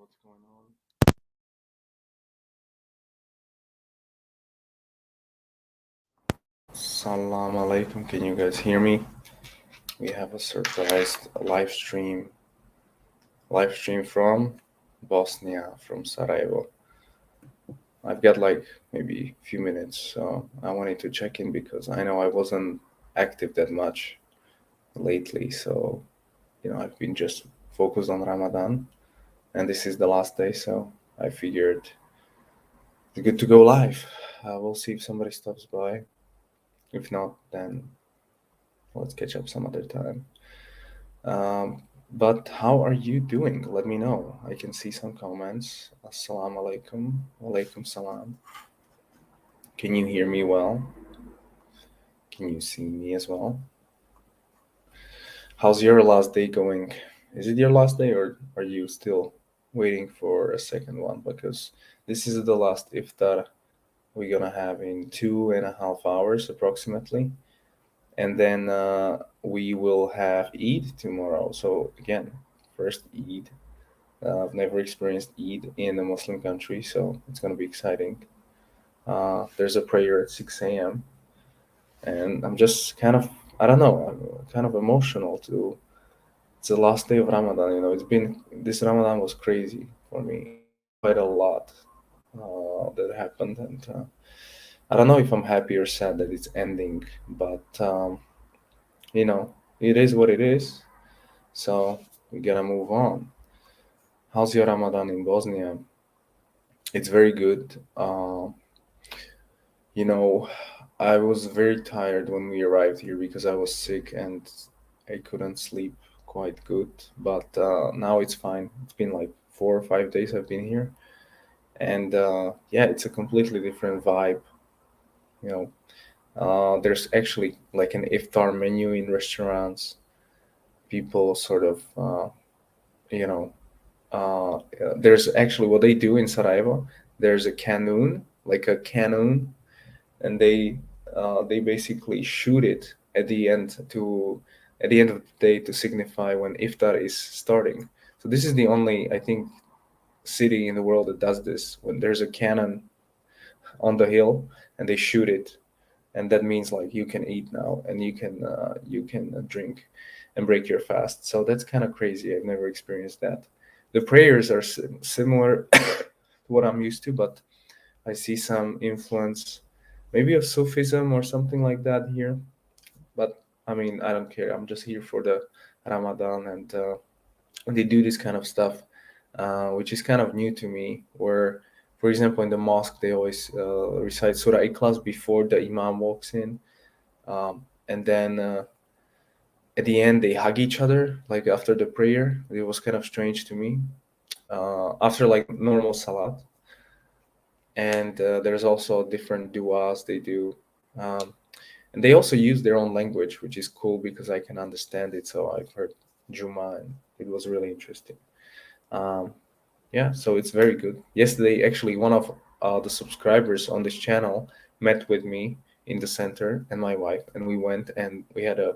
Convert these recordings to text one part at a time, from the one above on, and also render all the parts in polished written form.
what's going on. Salam alaikum. Can you guys hear me? We have a surprise live stream from Bosnia, from Sarajevo. I've got like maybe a few minutes, so I wanted to check in because I know I wasn't active that much lately. So, I've been just focused on Ramadan, and this is the last day, so I figured it's good to go live. We'll see if somebody stops by. If not, then let's catch up some other time. But how are you doing? Let me know. I can see some comments. Assalamu alaikum. Walaikum salam. Can you hear me well? Can you see me as well? How's your last day going? Is it your last day or are you still waiting for a second one? Because this is the last iftar we're gonna have in 2.5 hours approximately. And then we will have Eid tomorrow. So again, first Eid. I've never experienced Eid in a Muslim country, so it's going to be exciting. There's a prayer at 6 a.m. and I'm just kind of, I don't know, I'm kind of emotional to. It's the last day of Ramadan. This Ramadan was crazy for me. Quite a lot that happened, and I don't know if I'm happy or sad that it's ending, but it is what it is. So we gotta move on. How's your Ramadan in Bosnia? It's very good. You know, I was very tired when we arrived here because I was sick and I couldn't sleep quite good. But now it's fine. It's been like 4 or 5 days I've been here, and yeah, it's a completely different vibe. You there's actually like an iftar menu in restaurants. People sort of, you know, there's actually what they do in Sarajevo. There's a canoon, like a cannon, and they basically shoot it at the end of the day to signify when iftar is starting. So this is the only, I think, city in the world that does this. When there's a cannon on the hill and they shoot it, and that means like you can eat now and you can drink and break your fast. So that's kind of crazy. I've never experienced that. The prayers are similar to what I'm used to, but I see some influence, maybe of Sufism or something like that here. But I mean, I don't care. I'm just here for the Ramadan, and they do this kind of stuff, which is kind of new to me. Where, for example, in the mosque, they always recite Surah Ikhlas before the Imam walks in, and then at the end they hug each other, like after the prayer. It was kind of strange to me. After like normal salat, and there's also different duas they do, um, and they also use their own language, which is cool because I can understand it. So I've heard Juma, and it was really interesting. um, yeah, so it's very good. Yesterday actually one of the subscribers on this channel met with me in the center and my wife, and we went and we had a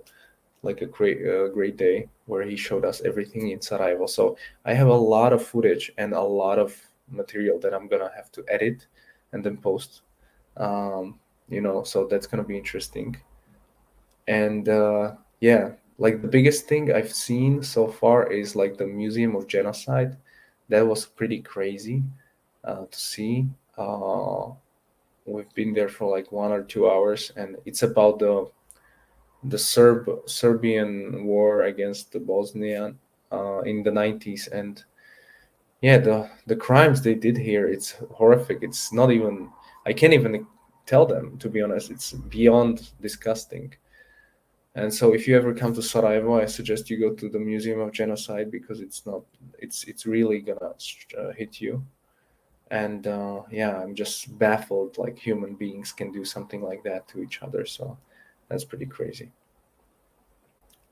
great day where he showed us everything in Sarajevo. So I have a lot of footage and a lot of material that I'm gonna have to edit and then post. So that's gonna be interesting. And yeah, like the biggest thing I've seen so far is like the Museum of Genocide. That was pretty crazy to see. We've been there for like 1 or 2 hours, and it's about the Serbian war against the Bosnian in the 90s. And yeah, the crimes they did here, it's horrific. It's not even, I can't even tell them, to be honest. It's beyond disgusting. And so if you ever come to Sarajevo, I suggest you go to the Museum of Genocide because it's really gonna hit you. And yeah, I'm just baffled like human beings can do something like that to each other. So that's pretty crazy.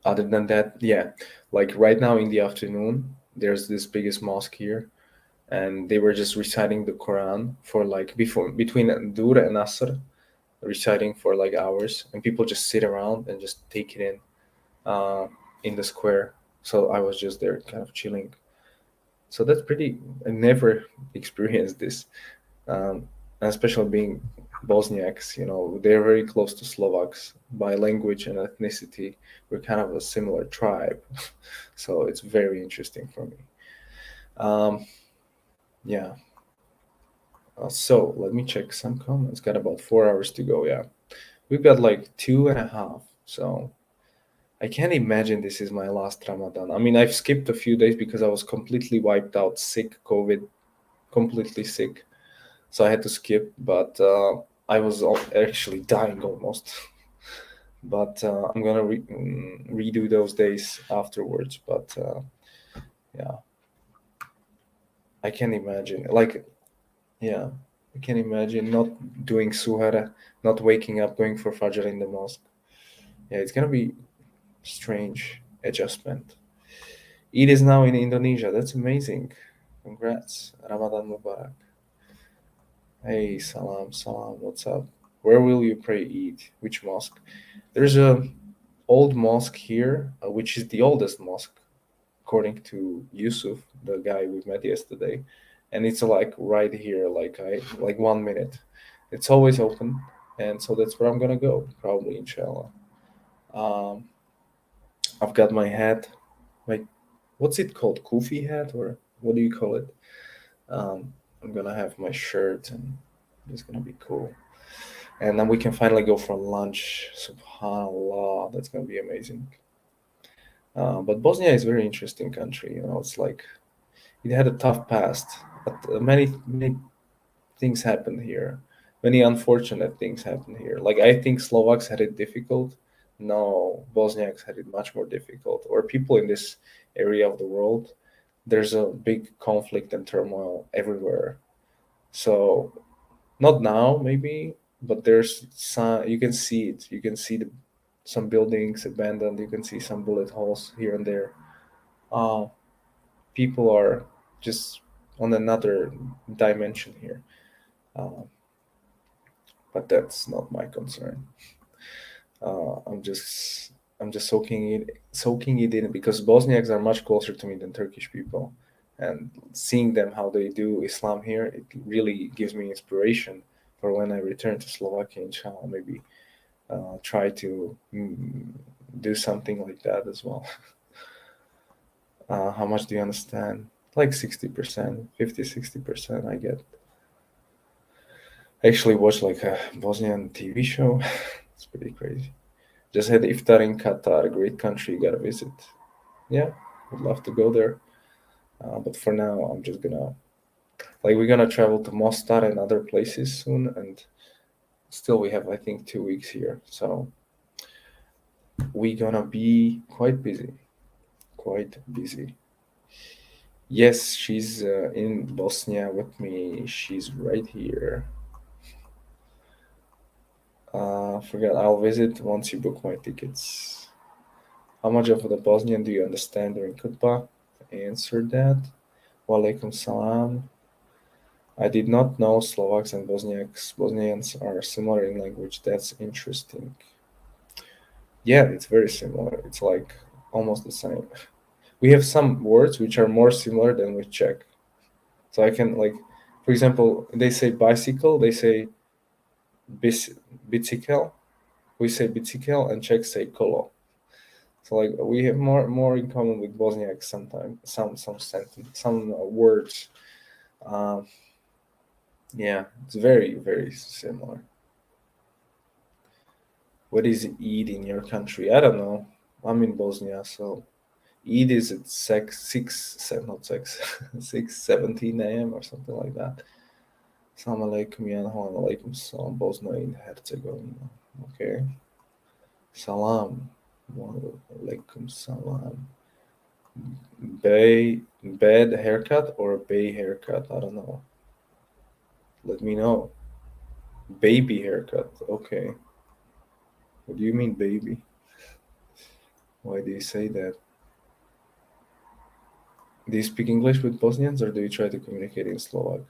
Other than that, yeah, like right now in the afternoon, there's this biggest mosque here, and they were just reciting the Quran for like before between Dur and Asr, reciting for like hours, and people just sit around and just take it uh, in the square. So I was just there, kind of chilling. So that's pretty. I never experienced this, um, and especially being Bosniaks. They're very close to Slovaks by language and ethnicity. We're kind of a similar tribe, so it's very interesting for me. Um, yeah. So let me check some comments. Got about 4 hours to go. Yeah, we've got like two and a half. So I can't imagine this is my last Ramadan. I mean, I've skipped a few days because I was completely wiped out, sick, COVID, completely sick. So I had to skip, but I was actually dying almost. But I'm gonna redo those days afterwards. But yeah, I can imagine. Like, yeah, I can imagine not doing suhara, not waking up, going for fajr in the mosque. Yeah, it's gonna be strange adjustment. Eid is now in Indonesia. That's amazing. Congrats. Ramadan Mubarak. Hey, salam, salam. What's up? Where will you pray Eid? Which mosque? There's a old mosque here, which is the oldest mosque, according to Yusuf, the guy we met yesterday. And it's like right here, like 1 minute. It's always open, and so that's where I'm gonna go, probably, inshallah. Um, I've got my hat, my what's it called, kufi hat, or what do you call it? I'm gonna have my shirt, and it's gonna be cool. And then we can finally go for lunch. Subhanallah, that's gonna be amazing. But Bosnia is a very interesting country. It's like it had a tough past, but many things happened here. Many unfortunate things happened here. Like I think Slovaks had it difficult. No, Bosniaks had it much more difficult. Or people in this area of the world. There's a big conflict and turmoil everywhere. So not now, maybe, but there's some. You can see it. You can see some buildings abandoned. You can see some bullet holes here and there. Uh, People are just on another dimension here. Uh, but that's not my concern. I'm just soaking it in because Bosniaks are much closer to me than Turkish people, and seeing them how they do Islam here, it really gives me inspiration for when I return to Slovakia. Inshallah, maybe try to do something like that as well. How much do you understand? Like 60%, 50, 60%. I get. I actually watched like a Bosnian TV show. It's pretty crazy. Just had iftar in Qatar, a great country, gotta visit. Yeah, would love to go there. But for now, I'm just gonna we're gonna travel to Mostar and other places soon, and still we have I think 2 weeks here, so we gonna be quite busy, quite busy. Yes, she's in Bosnia with me. She's right here. Forget. I'll visit once you book my tickets. How much of the Bosnian do you understand during khutbah? Answer that. Walaikum salam. I did not know Slovaks and Bosnians are similar in language. That's interesting. Yeah, it's very similar. It's like almost the same. We have some words which are more similar than with Czech. So I can for example, they say bicycle, they say bis- bicycle. We say bicycle, and Czechs say kolo. So we have more in common with Bosniaks sometimes. Some sentence, some words. Um, yeah, it's very similar. What is Eid in your country? I don't know. I'm in Bosnia, so Eid is at not 6:17 a.m. or something like that. Assalamu alaikum ya alaikum salam, Bosnia and Herzegovina. Okay. Salam. Wa alaikum salam. Bad haircut or bay haircut? I don't know. Let me know. Baby haircut. Okay. What do you mean, baby? Why do you say that? Do you speak English with Bosnians or do you try to communicate in Slovak?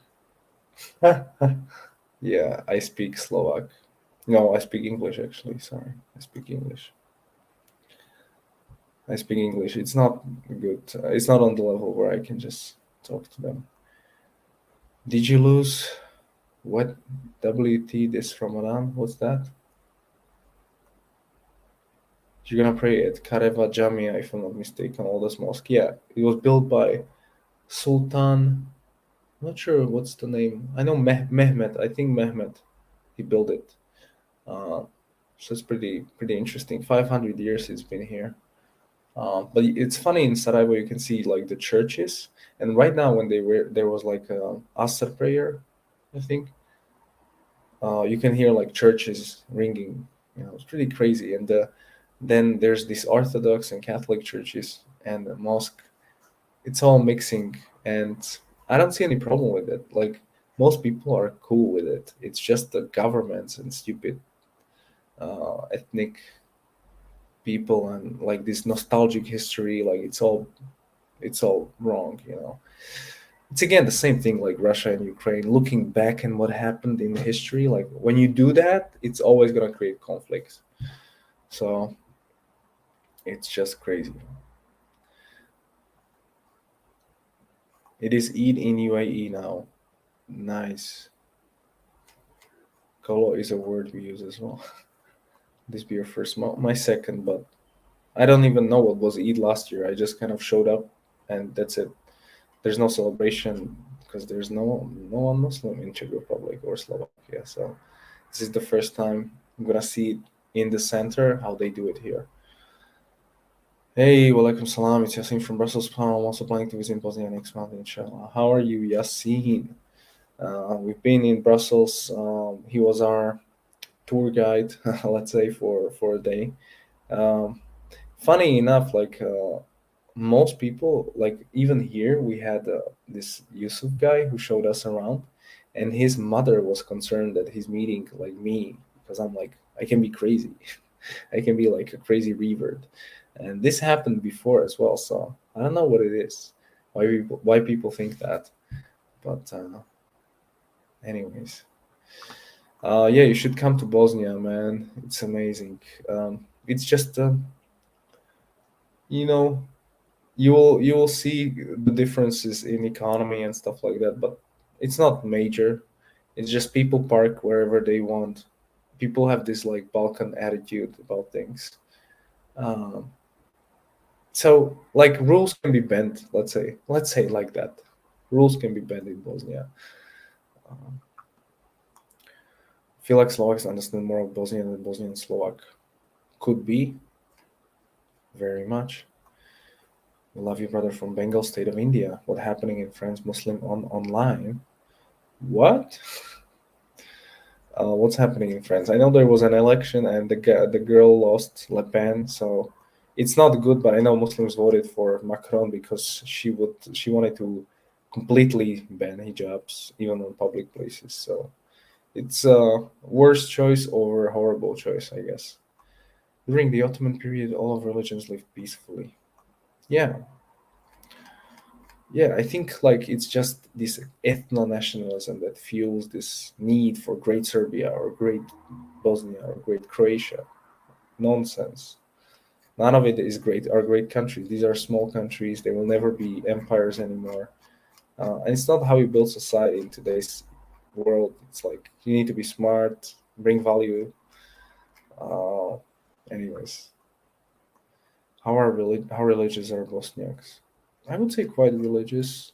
Yeah, I speak Slovak. No, I speak English actually. Sorry. I speak English. I speak English. It's not good. It's not on the level where I can just talk to them. Did you lose what WT this Ramadan? What's that? You're gonna pray at Kareva Jamia, if I'm not mistaken, oldest mosque. Yeah, it was built by Sultan. I'm not sure what's the name. I know Mehmet. I think Mehmet. He built it. Uh, so it's pretty interesting. 500 years it's been here. But it's funny in Sarajevo you can see like the churches, and right now when they were there was like a Asr prayer, I think. You can hear like churches ringing. It's pretty crazy. And then there's these Orthodox and Catholic churches and the mosque. It's all mixing, and I don't see any problem with it. Like most people are cool with it. It's just the governments and stupid ethnic people and like this nostalgic history. Like it's all wrong. It's again the same thing like Russia and Ukraine. Looking back and what happened in history, like when you do that, it's always gonna create conflicts. So it's just crazy. It is Eid in UAE now. Nice. Kolo is a word we use as well. This be your first, my second, but I don't even know what was Eid last year. I just kind of showed up, and that's it. There's no celebration because there's no one Muslim in Czech Republic or Slovakia. So this is the first time I'm gonna see it in the center how they do it here. Hey, walaikum salam. It's Yasin from Brussels. I'm also planning to visit Bosnia next month, inshallah. How are you, Yasin? We've been in Brussels. He was our tour guide, let's say, for a day. Um, Funny enough, like most people, like even here, we had this Yusuf guy who showed us around, and his mother was concerned that he's meeting like me because I'm like I can be crazy, I can be like a crazy revert, and this happened before as well. So I don't know what it is, why people think that, but anyways, yeah, you should come to Bosnia, man. It's amazing. It's just you know you will see the differences in economy and stuff like that, but it's not major. It's just people park wherever they want. People have this like Balkan attitude about things. um, so like rules can be bent, let's say like that. Rules can be bent in Bosnia. um, I feel like Slovaks understand more of Bosnian than Bosnian Slovak. Could be, very much. We love you, brother, from Bengal state of India. What happening in France Muslim on online? What? What's happening in France? I know there was an election and the girl lost Le Pen, so it's not good. But I know Muslims voted for Macron because she wanted to completely ban hijabs even on public places. So it's a worst choice over horrible choice, I guess. During the Ottoman period, all of religions lived peacefully. Yeah, yeah. I think like it's just this ethno nationalism that fuels this need for great Serbia or great Bosnia or great Croatia. Nonsense. None of it is great. Are great countries. These are small countries. They will never be empires anymore. And it's not how you build society in today's world. It's like you need to be smart, bring value. Uh, anyways, how religious are Bosniaks? I would say quite religious.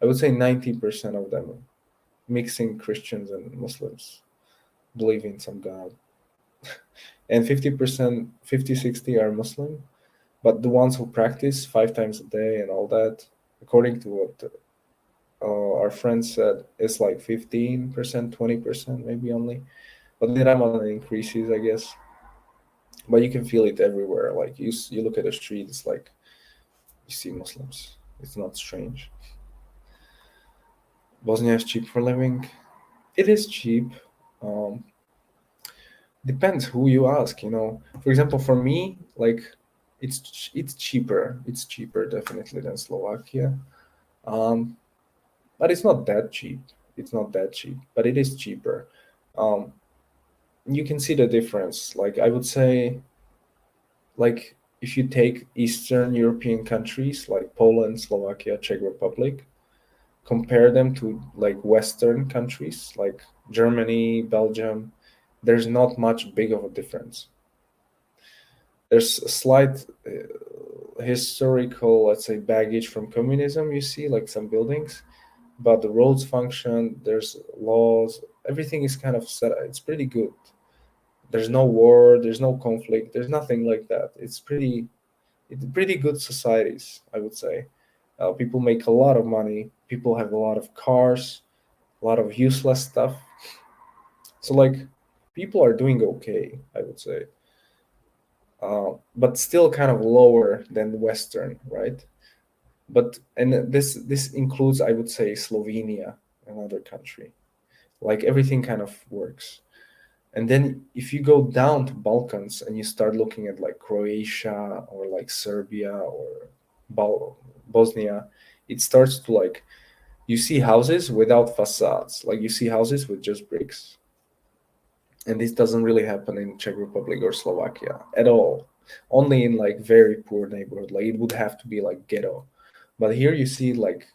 I would say 90% of them, mixing Christians and Muslims, believe in some God, and 50%, 50-60 are Muslim. But the ones who practice 5 times a day and all that, according to what our friend said, it's like 15%, 20% maybe only. But then Ramadan increases, I guess. But you can feel it everywhere. Like you look at the street, it's like you see Muslims. It's not strange. Bosnia is cheap for living. It is cheap. Um, Depends who you ask. For example, for me, like it's cheaper. It's cheaper definitely than Slovakia. Um, but it's not that cheap. It's not that cheap, but it is cheaper. Um, you can see the difference. Like I would say, like if you take Eastern European countries like Poland, Slovakia, Czech Republic, compare them to like Western countries like Germany, Belgium, there's not much big of a difference. There's a slight historical, let's say, baggage from communism. You see, like some buildings, but the roads function. There's laws. Everything is kind of set. It's pretty good. There's no war. There's no conflict. There's nothing like that. It's pretty good societies, I would say. People make a lot of money. People have a lot of cars, a lot of useless stuff. So like, people are doing okay, I would say, but still kind of lower than Western, right? But and this includes, I would say, Slovenia, another country. Like everything kind of works. And then if you go down to Balkans and you start looking at like Croatia or like Serbia or Bosnia, it starts to like, you see houses without facades, like you see houses with just bricks. And this doesn't really happen in Czech Republic or Slovakia at all. Only in like very poor neighborhood, like it would have to be like ghetto. But here you see like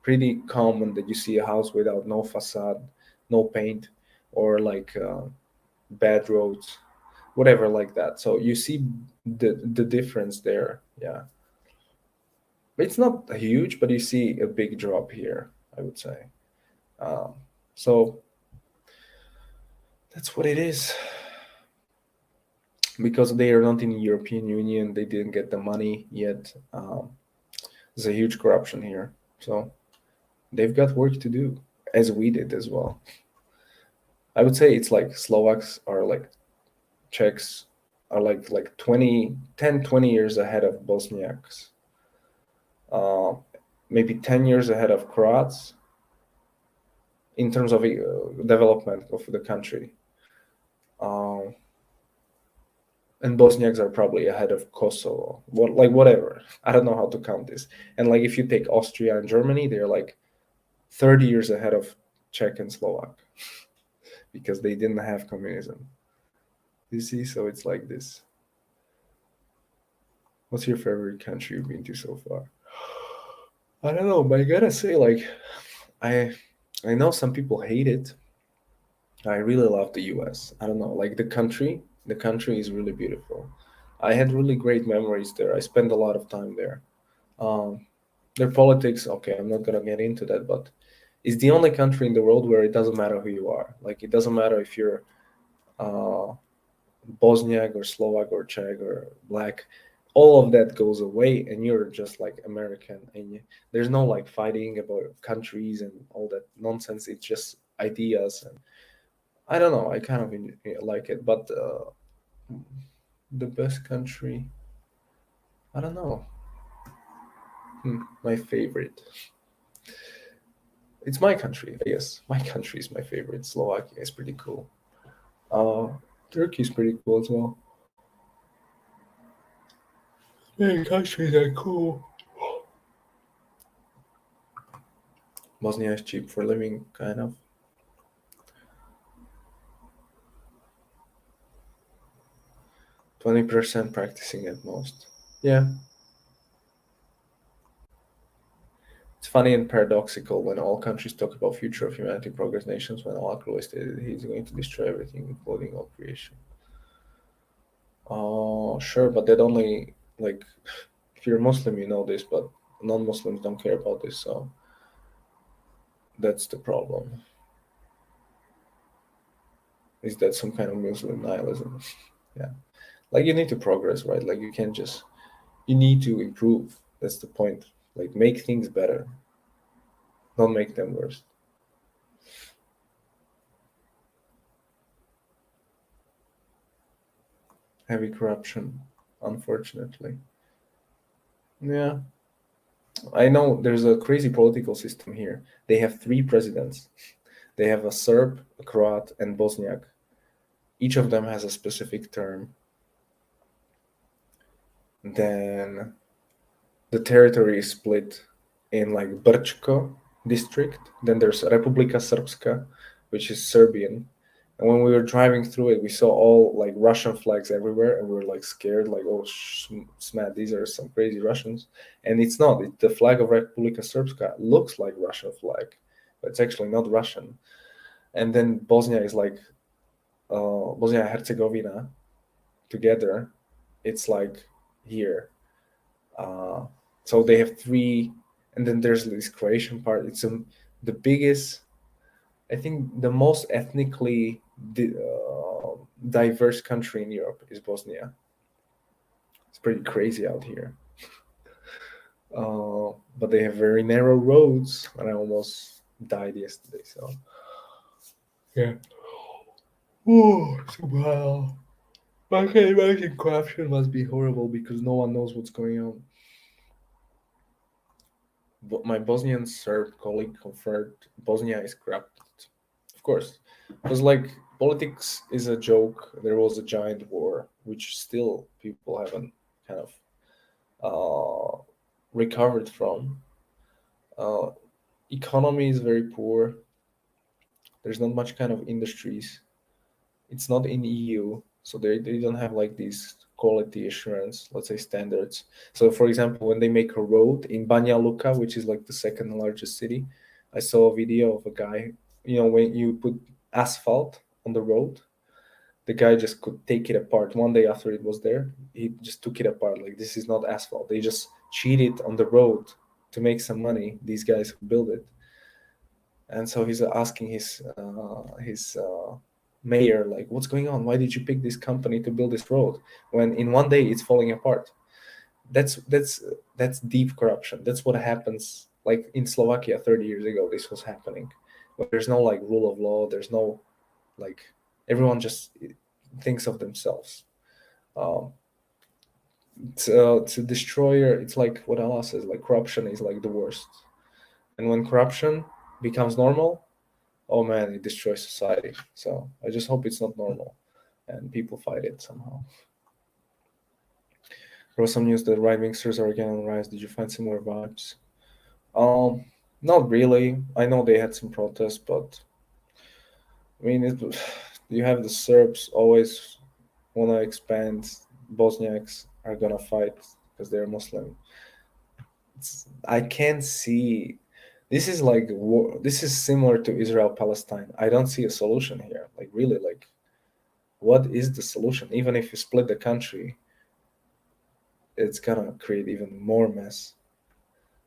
pretty common that you see a house without no facade, no paint, or like bad roads, whatever like that. So you see the difference there. Yeah, it's not huge, but you see a big drop here, I would say. Um, so that's what it is. Because they are not in the European Union, they didn't get the money yet. There's a huge corruption here, so they've got work to do, as we did as well. I would say it's like Slovaks are like Czechs are like 20, 10, 20 years ahead of Bosniaks, uh, maybe 10 years ahead of Croats in terms of development of the country. Uh, and Bosniaks are probably ahead of Kosovo. Whatever. I don't know how to count this. And like if you take Austria and Germany, they're like 30 years ahead of Czech and Slovak because they didn't have communism. You see, so it's like this. What's your favorite country you've been to so far? I don't know, but I gotta say, like, I I know some people hate it. I really love the US. I don't know, like the country is really beautiful. I had really great memories there. I spent a lot of time there. Um, their politics, okay, I'm not gonna get into that, but it's the only country in the world where it doesn't matter who you are. Like it doesn't matter if you're uh, Bosniak or Slovak or Czech or black. All of that goes away, and you're just like American, and there's no like fighting about countries and all that nonsense. It's just ideas, and I don't know. I kind of like it, but the best country, I don't know. My favorite. It's my country, I guess. My country is my favorite. Slovakia is pretty cool. Uh, Turkey is pretty cool as well. Yeah, countries are cool. Bosnia is cheap for living, kind of. 20% practicing at most. Yeah, it's funny and paradoxical when all countries talk about future of humanity, progress nations, when Allah clearly stated He's going to destroy everything, including all creation. Oh, sure, but that only like if you're Muslim, you know this, but non-Muslims don't care about this, so that's the problem. Is that some kind of Muslim nihilism? Yeah, like you need to progress, right? Like you can't just you need to improve. That's the point. Like make things better, don't make them worse. Heavy corruption, unfortunately. Yeah, I know there's a crazy political system here. They have three presidents. They have a Serb, a Croat, and Bosniak. Each of them has a specific term. Then the territory is split in like Brčko district. Then there's Republika Srpska, which is Serbian. And when we were driving through it, we saw all like Russian flags everywhere, and we were like scared, like, oh, Smat, these are some crazy Russians. And it's not. The flag of Republika Srpska looks like Russian flag, but it's actually not Russian. And then Bosnia is like Bosnia and Herzegovina together. It's like here. Uh, so they have three, and then there's this Croatian part. It's the biggest, I think, the most ethnically diverse country in Europe is Bosnia. It's pretty crazy out here. But they have very narrow roads, and I almost died yesterday. So yeah. Oh, so wow. I can imagine corruption must be horrible because no one knows what's going on. But my Bosnian Serb colleague confirmed Bosnia is corrupted. Of course, because like politics is a joke. There was a giant war, which still people haven't kind of uh, recovered from. Uh, Economy is very poor. There's not much kind of industries. It's not in EU, so they don't have like these quality assurance, let's say standards. So for example, when they make a road in Banja Luka, which is like the second largest city, I saw a video of a guy, when you put asphalt on the road, the guy just could take it apart. One day after it was there, he just took it apart. Like, this is not asphalt. They just cheated on the road to make some money, these guys who build it. And so he's asking his mayor, like, what's going on? Why did you pick this company to build this road when in one day it's falling apart? That's deep corruption. That's what happens. Like in Slovakia 30 years ago, this was happening. But there's no like rule of law. There's no like, everyone just thinks of themselves. Um, to destroy, it's like what Allah says, like corruption is like the worst. And when corruption becomes normal, oh man, it destroys society. So I just hope it's not normal and people fight it somehow. There was some news that right wingsters are again on the rise. Did you find similar vibes? Um, Not really. I know they had some protests, but I mean, you have the Serbs always want to expand. Bosniaks are gonna fight because they're Muslim. I can't see. This is like war. This is similar to Israel Palestine. I don't see a solution here. Like really, like what is the solution? Even if you split the country, it's gonna create even more mess.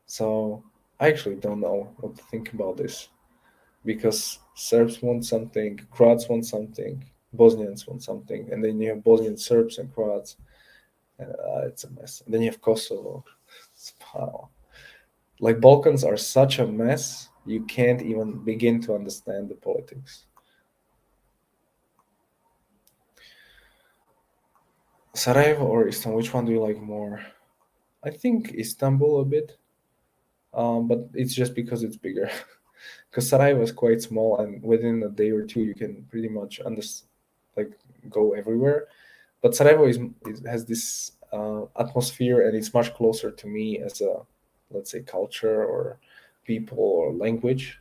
So I actually don't know what to think about this because Serbs want something, Croats want something, Bosnians want something, and then you have Bosnian Serbs and Croats. It's a mess. And then you have Kosovo. Wow. Like Balkans are such a mess, you can't even begin to understand the politics. Sarajevo or Istanbul, which one do you like more? I think Istanbul a bit, but it's just because it's bigger. Because Sarajevo is quite small, and within a day or two, you can pretty much like go everywhere. But Sarajevo has this atmosphere, and it's much closer to me as a, let's say, culture or people or language.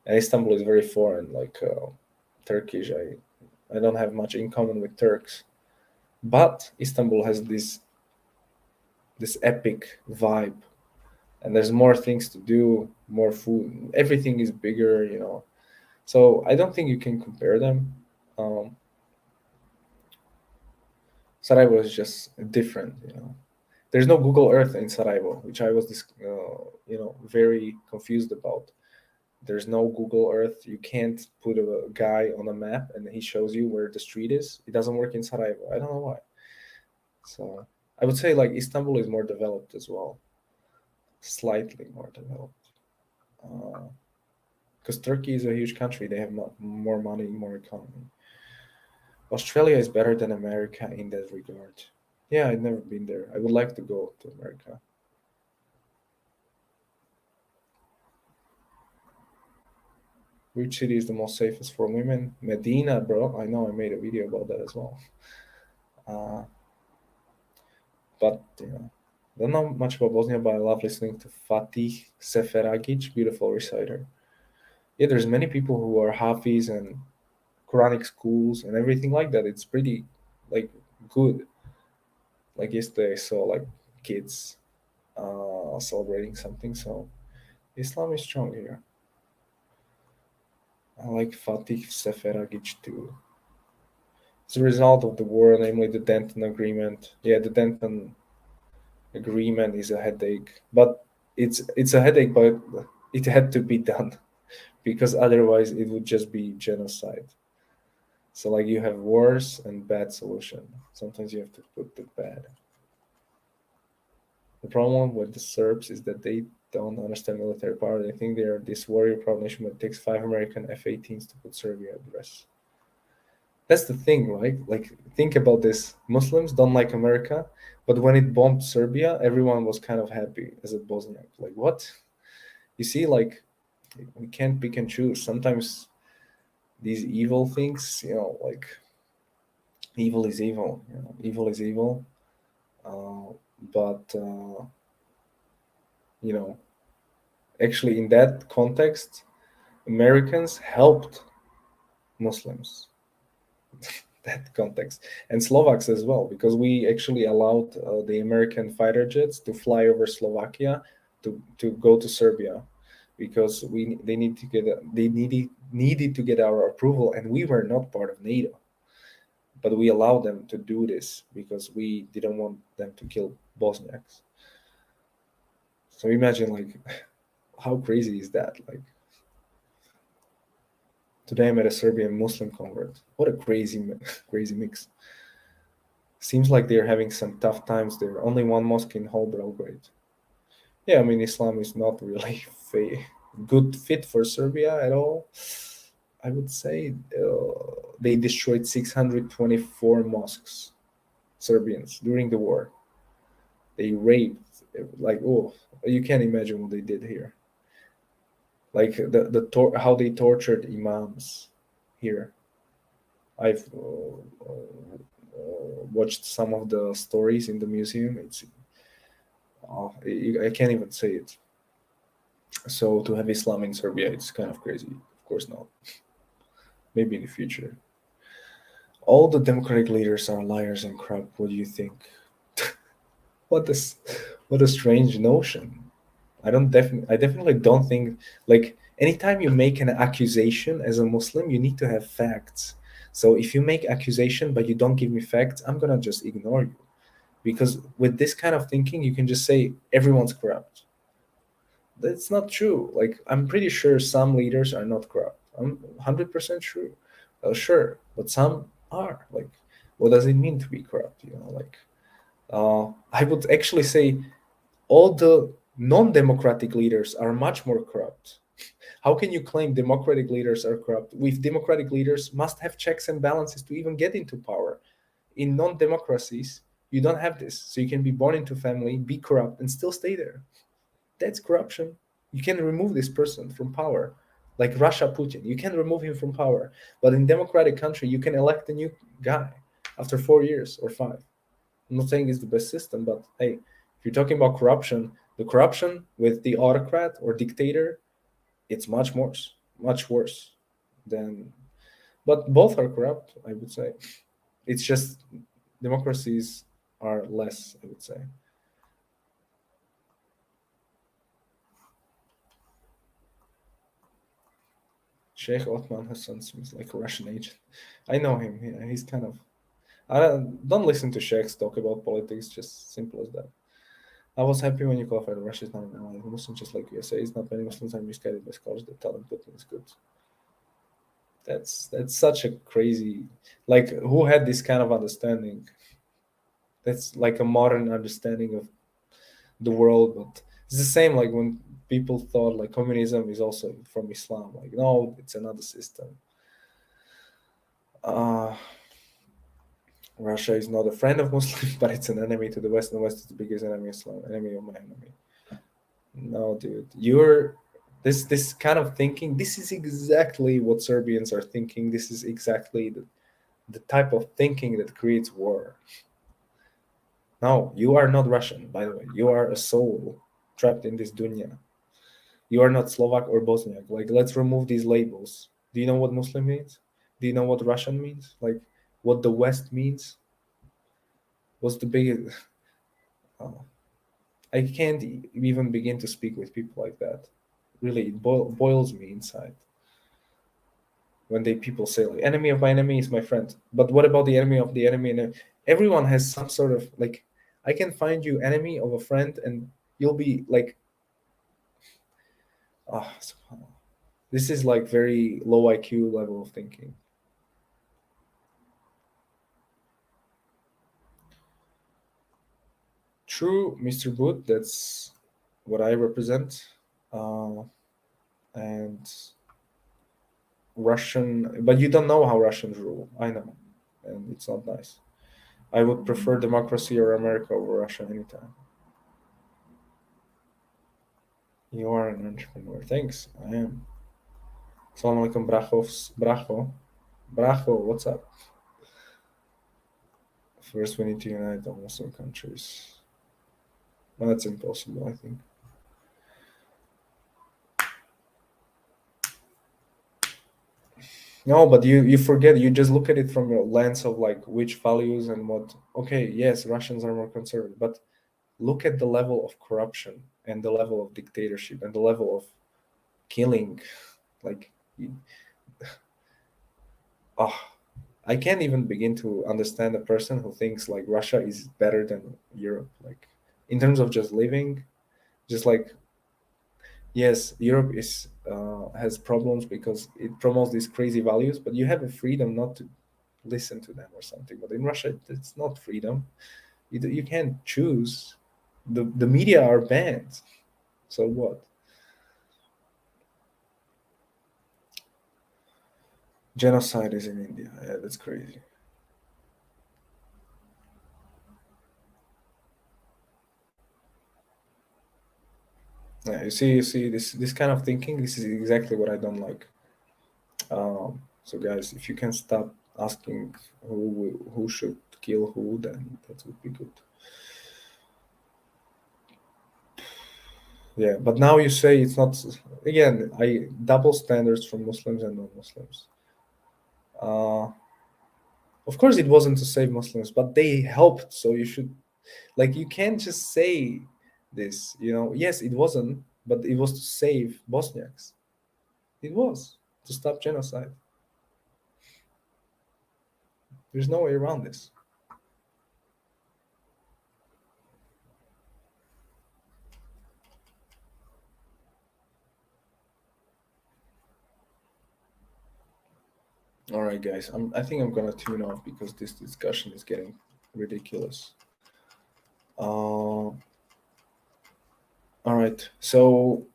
And Istanbul is very foreign, like Turkish. I don't have much in common with Turks, but Istanbul has this epic vibe, and there's more things to do, more food, everything is bigger. So I don't think you can compare them. um, Sarajevo is just different. There's no Google Earth in Sarajevo, which I was very confused about. There's no Google Earth. You can't put a guy on a map and he shows you where the street is. It doesn't work in Sarajevo. I don't know why. So I would say like Istanbul is more developed as well, slightly more developed. Because Turkey is a huge country. They have more money, more economy. Australia is better than America in that regard. Yeah, I've never been there. I would like to go to America. Which city is the most safest for women? Medina, bro. I know I made a video about that as well. Uh, but don't know much about Bosnia, but I love listening to Fatih Seferagic, beautiful reciter. Yeah, there's many people who are Hafiz and Quranic schools and everything like that. It's pretty like good. Like yesterday I saw like kids celebrating something. So Islam is strong here. I like Fatih Seferagic too. As a result of the war, namely the Denton Agreement. Yeah, the Denton Agreement is a headache, but it's a headache, but it had to be done because otherwise it would just be genocide. So like you have worse and bad solution. Sometimes you have to put the bad. The problem with the Serbs is that they don't understand military power. They think they are this warrior proud nation, but it takes 5 American F-18s to put Serbia at rest. That's the thing, right? Like, think about this. Muslims don't like America, but when it bombed Serbia, everyone was kind of happy as a Bosniak. Like, what? You see, like, we can't pick and choose. Sometimes these evil things, like, evil is evil. Evil is evil. But you know, actually, in that context, Americans helped Muslims. That context, and Slovaks as well, because we actually allowed the American fighter jets to fly over Slovakia to go to Serbia, because they needed to get our approval, and we were not part of NATO, but we allowed them to do this because we didn't want them to kill Bosniaks. So imagine, like, how crazy is that? Like, today I met a Serbian Muslim convert. What a crazy mix. Seems like they're having some tough times there. Only one mosque in whole Belgrade. Yeah, I mean, Islam is not really good fit for Serbia at all. I would say they destroyed 624 mosques, Serbians, during the war. They raped, like, oh, you can't imagine what they did here. Like how they tortured imams here. I've watched some of the stories in the museum. I can't even say it. So to have Islam in Serbia, it's kind of crazy. Of course not. Maybe in the future. All the democratic leaders are liars and corrupt. What do you think? What this? What a strange notion. I definitely don't think, like, anytime you make an accusation as a Muslim, you need to have facts. So if you make accusation but you don't give me facts, I'm gonna just ignore you. Because with this kind of thinking, you can just say everyone's corrupt. That's not true. Like, I'm pretty sure some leaders are not corrupt. I'm 100% sure. Sure, but some are. Like, what does it mean to be corrupt? Like, I would actually say all the non-democratic leaders are much more corrupt. How can you claim democratic leaders are corrupt? With democratic leaders must have checks and balances to even get into power. In non-democracies, you don't have this. So you can be born into family, be corrupt, and still stay there. That's corruption. You can remove this person from power. Like Russia, Putin, you can remove him from power. But in democratic country, you can elect a new guy after 4 years or 5. I'm not saying it's the best system, but hey, if you're talking about corruption, the corruption with the autocrat or dictator, it's much worse than. But both are corrupt, I would say. It's just democracies are less, I would say. Sheikh Othman Hassan seems like a Russian agent. I know him. He's kind of. I don't listen to sheikhs talk about politics. Just simple as that. I was happy when you clarified Russia is not an ally of Muslims, just like USA. It's not many Muslims are misguided by scholars that tell them Putin is good. That's such a crazy. Like, who had this kind of understanding? That's like a modern understanding of the world, but it's the same like when people thought like communism is also from Islam. Like, no, it's another system. Uh, Russia is not a friend of Muslims, but it's an enemy to the West, and the West is the biggest enemy of Islam, enemy of my enemy. No, dude, you're this kind of thinking. This is exactly what Serbians are thinking. This is exactly the type of thinking that creates war. No, you are not Russian, by the way. You are a soul trapped in this dunya. You are not Slovak or Bosniak. Like, let's remove these labels. Do you know what Muslim means? Do you know what Russian means? Like what the West means? What's the biggest? Uh, I can't even begin to speak with people like that. Really, it boils me inside when they people say like enemy of my enemy is my friend. But what about the enemy of the enemy? And everyone has some sort of like I can find you enemy of a friend, and you'll be like, ah, this is like very low IQ level of thinking. True, Mr. Boot. That's what I represent. Uh, and Russian, but you don't know how Russians rule. I know, and it's not nice. I would prefer democracy or America over Russia anytime. You are an entrepreneur. Thanks. I am. Assalamu alaikum, brachos. Bracho. Bracho, what's up? First, we need to unite all Muslim countries. No, that's impossible, I think. No, but you forget. You just look at it from your lens of like which values and what. Okay, yes, Russians are more conservative, but look at the level of corruption and the level of dictatorship and the level of killing. Like, oh, I can't even begin to understand a person who thinks like Russia is better than Europe. Like, in terms of just living, just like yes, Europe is has problems because it promotes these crazy values, but you have a freedom not to listen to them or something. But in Russia, it's not freedom. You can't choose. The media are banned. So what? Genocide is in India. Yeah, that's crazy. Yeah, you see this kind of thinking. This is exactly what I don't like. So guys, if you can stop asking who should kill who, then that would be good. Yeah, but now you say it's not. Again, I double standards from Muslims and non-Muslims. Uh, of course, it wasn't to save Muslims, but they helped. So you should like you can't just say this. Yes, it wasn't, but it was to save Bosniaks. It was to stop genocide. There's no way around this. All right, guys. I think I'm gonna tune off because this discussion is getting ridiculous. All right. So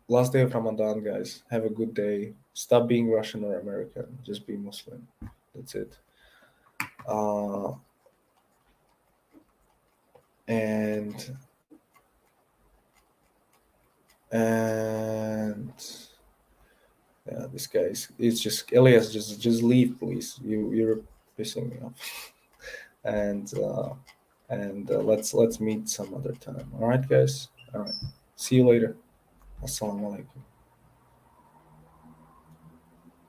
last day of Ramadan, guys. Have a good day. Stop being Russian or American. Just be Muslim. That's it. Uh, and and yeah, this guy is it's just Elias. Just leave, please. You're pissing me off. And let's meet some other time. All right, guys. All right. See you later. Assalamu alaikum.